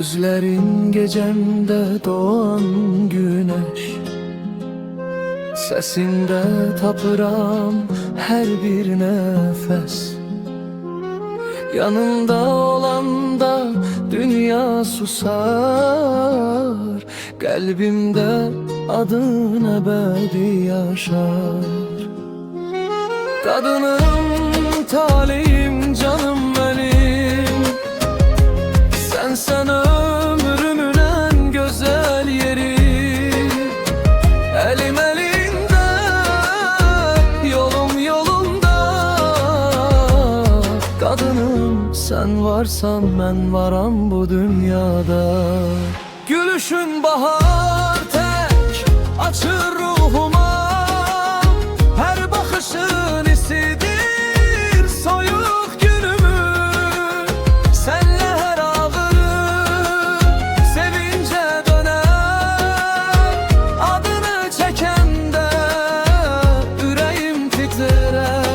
Gözlerin gecemde doğan güneş, sesinde tapıram her bir nefes. Yanında olanda dünya susar, kalbimde adın ebedi yaşar. Kadınım, talihim, canım benim, sen ömrümün en güzel yeri. Elim elinde, yolum yolunda. Kadınım, sen varsan ben varam bu dünyada. Gülüşün bahar tek açır ruhuma, her bakışın isidir soyuk günümü. Senle her ağrı sevince döner, adını çekende yüreğim titrer.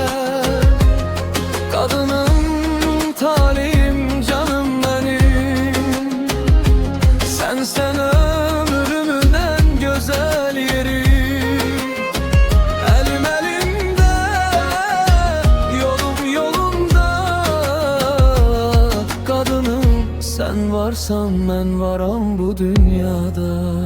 Kadınım, talihim, canım benim, sen ömrümün en güzel yeri. Elim elimde, yolum yolumda. Kadınım, sen varsan ben varam bu dünyada.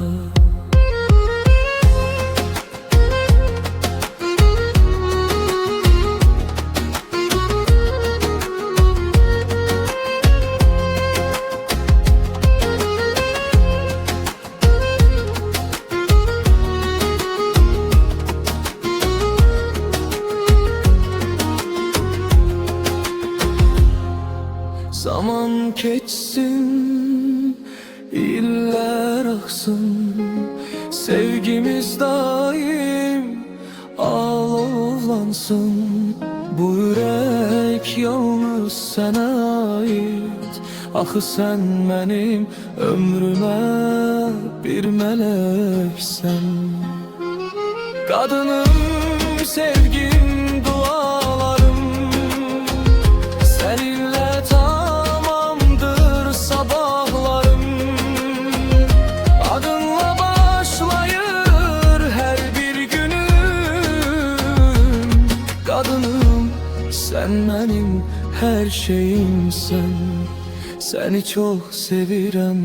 Zaman geçsin, iller aksın, sevgimiz daim alovlansın. Bu yürek yalnız sana ait, axı sen benim ömrüme bir meleksen. Kadınım, sevgim, dualarım seninle tamamdır sabahlarım. Adınla başlayır her bir günüm. Kadınım, sen benim her şeyimsen, seni çok sevirem.